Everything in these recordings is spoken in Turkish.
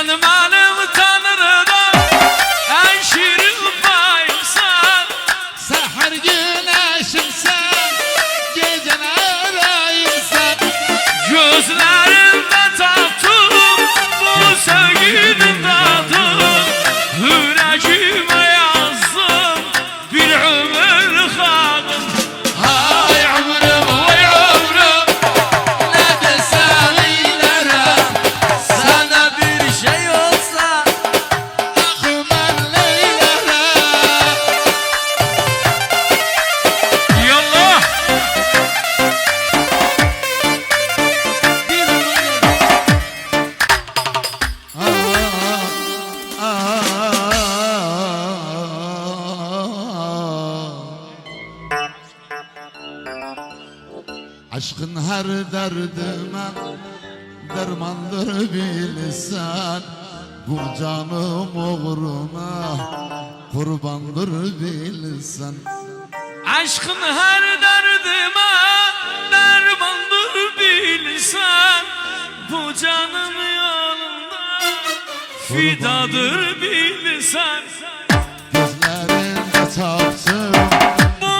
Tanımalım Tanrı'dan en şirin bayımsan. Seher güneşimsen, geceler ayımsan. Gözlerimde tattım bu sevginin tadını. Yüreğime yazdım bir ömür hakkın. Hay ömrüm, vay ömrüm, ne desem eylerim. Sana bir şey olsa Akmen leylerim. Yallah. Aşkın her derdime dermandır bilsen. Bu canım uğruna kurbandır bilsen. Aşkın her derdime dermandır bilsen. Bu canım yanında fidadır bilsen. Gözlerinde taktım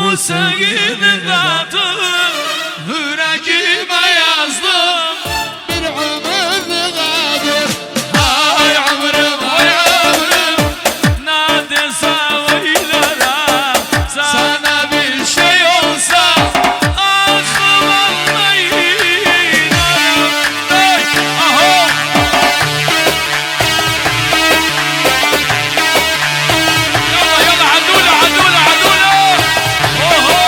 Bu sevginin tadı yüreğime yazdım bir ömür kadir. Hay ömrüm vay ömrüm, ne desem eylerim. Sana bir şey olsa aklıma inerim. Aho. Yalla yalla, عدولة عدولة عدولة. Oho.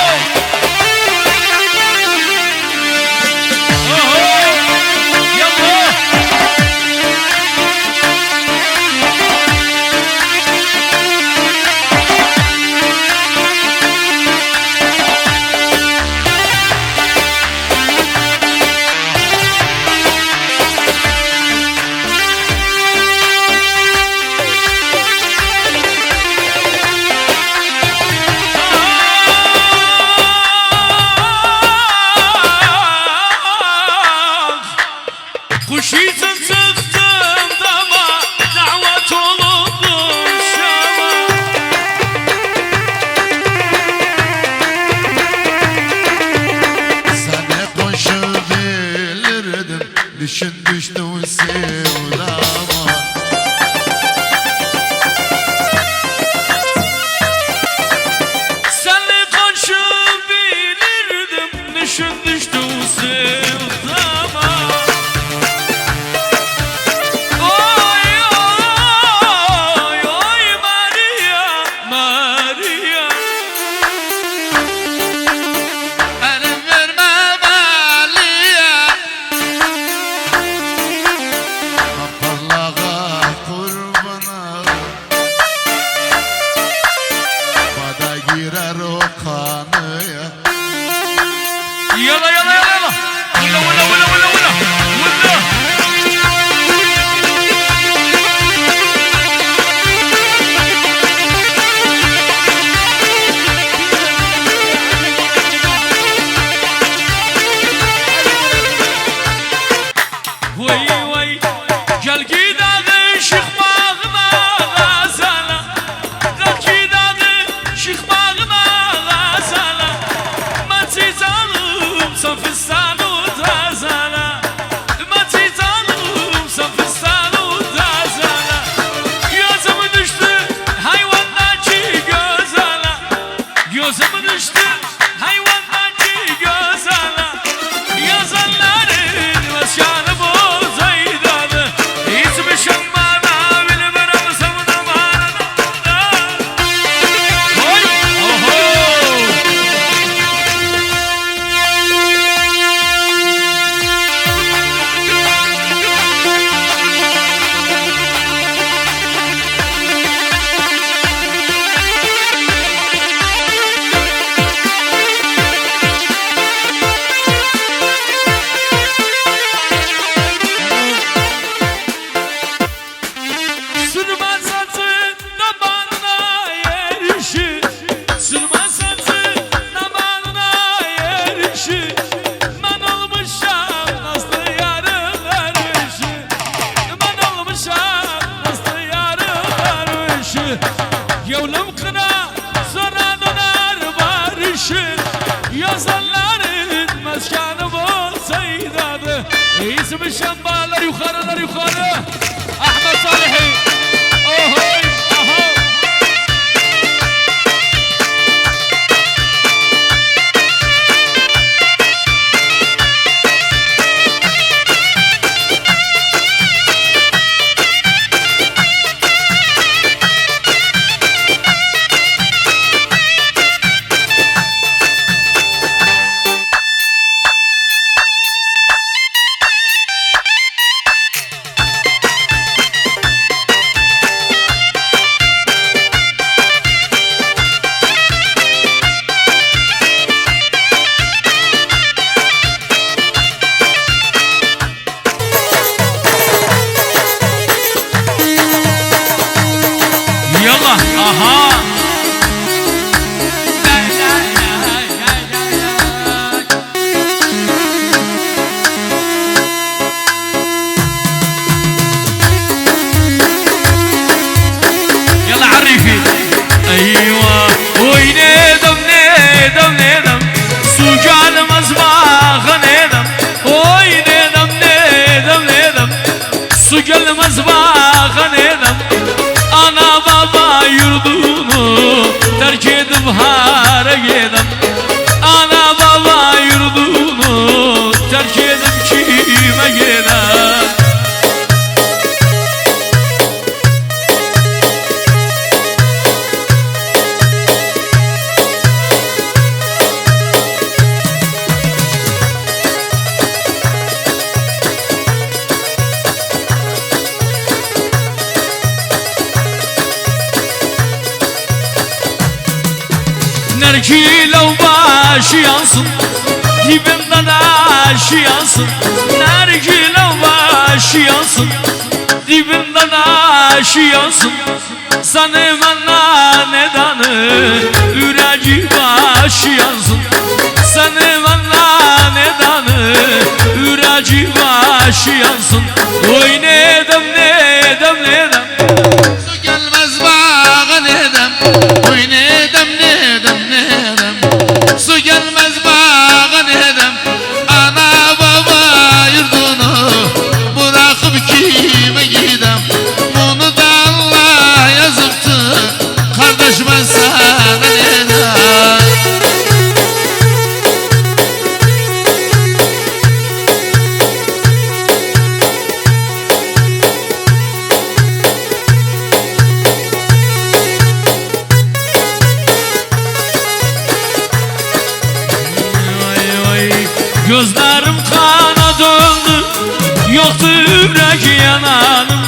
Yolum kına sonra döner barışın. Yazanların meskanı olsaydı adı. İsmi şambalar yukarılar yukarı. Ahmet Salihi. Ohoy oho. Yallah aha. يلا عرفي ايوه وينادم نادم نادم سجال مزباغ نادم وينادم نادم نادم سجال مزباغ نادم ana baba yurdunu terk edip hara gidem. Ana baba yurdunu terk edip kime gidem. Nergile başı yansın, dibimden aşı yansın. Nergile başı yansın, dibimden aşı yansın. Sana bana nedanı, üreci başı yansın. Sana bana nedanı, üreci başı yansın. Oy nedem nedem nedem. Su gelmez bağa nedem. Oy nedem nedem nedem. Su gelmez bağa nedem. Ana baba yurdunu bırakıp kime gidem. Bunu da Allah yazıptı. Kardeş ben sana nedem. Gözlerim kana döndü, yoktu yürek yananım.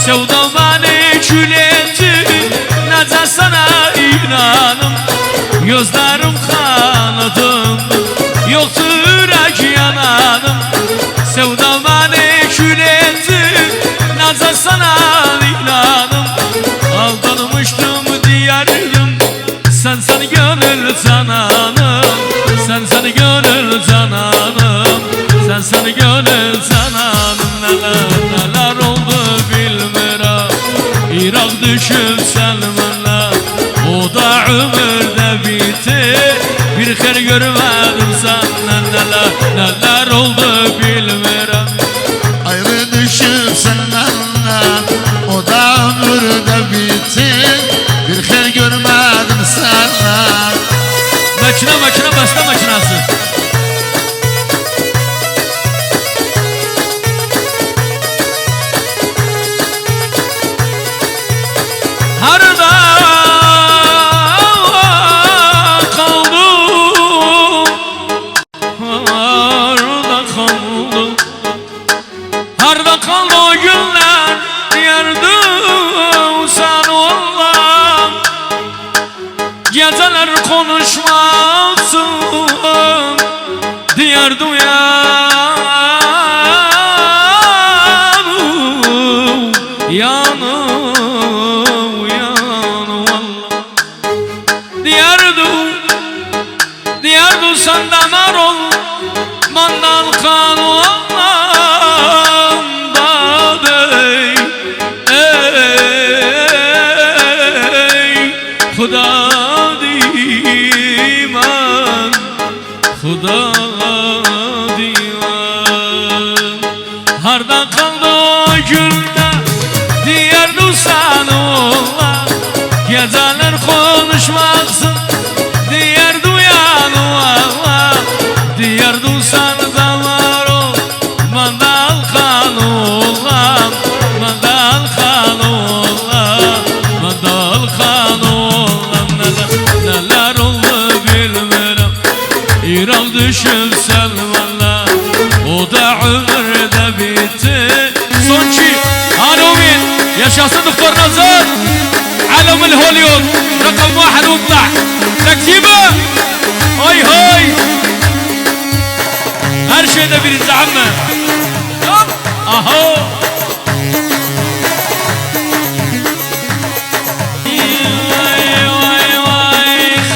Sevdam beni kül etti, nece sana inanım. Gözlerim kana döndü, yoktu yürek yananım. Sevdam beni kül etti, nece sana inanım. Aldanmıştım diyardım, sen gönül cananım. Sen gönül cananım, sen gönül cananım. Neler oldu bilmirəm, İraq düşüb səlmənlə. O da ömürdə bitti, bir xeyr görmədim səndən. Neler oldu bilmirəm. Ayrı düşüp senden, o da ömürde bitti. Bir kere görmedim senden. Makine basta makinası. Harada kaldım, harada kaldım. Harada kaldı o günler, yardım sen Allah. Geceler konuşmasın, diyar duyan yanım yanım Allah. Diyardu senden var ol, mandan kan olmam da dey. gülde diğer dusan ola geceler konuşmaksın diğer duyan ola diğer dusan da var ol mandal kan olam mandal kan olam mandal kan olam neler oldu bilmirəm İran düşüp Selman'la o da ömürde bitti. Son ki Halloween yaşasın Doktor Nazır علم الهوليود رقم 1 وابدع تكتيبه هاي هاي her şeyde birinci amme aho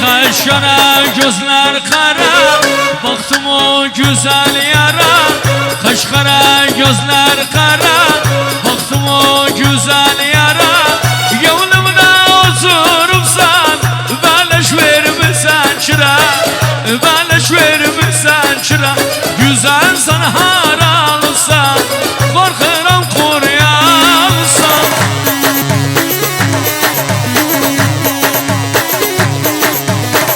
Kaşara gözler kara baktım o güzel yara Kaşkara gözler kara baktım o güzel yara Yolumda oturupsan beleş vermişsen çıra beleş vermişsen çıra Güzel sana haralsan korkuram koruyansan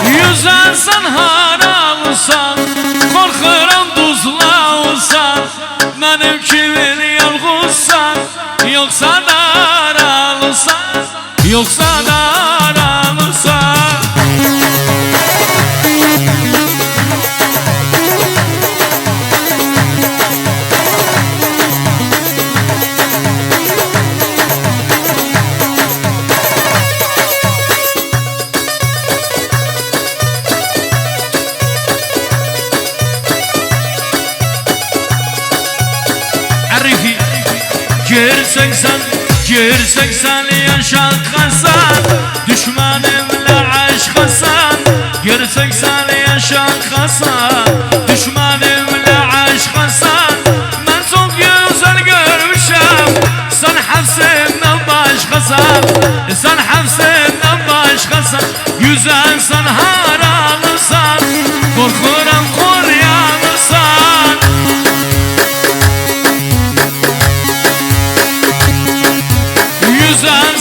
Yüzen sen haralsan korkuram duzlausan Benim kimin yalğuzsan yoksa daralsan Yoksa daralsan Arifi Girsek sen yaşankasan Düşmanımla aşkasan Girsek sen yaşankasan Düşmanımla aşkasan Ben çok güzel görmüşüm Sen hepsinden başkasan Sen hepsinden başkasan Güzel sen haralırsan Korkuram koruyanırsan Yüzen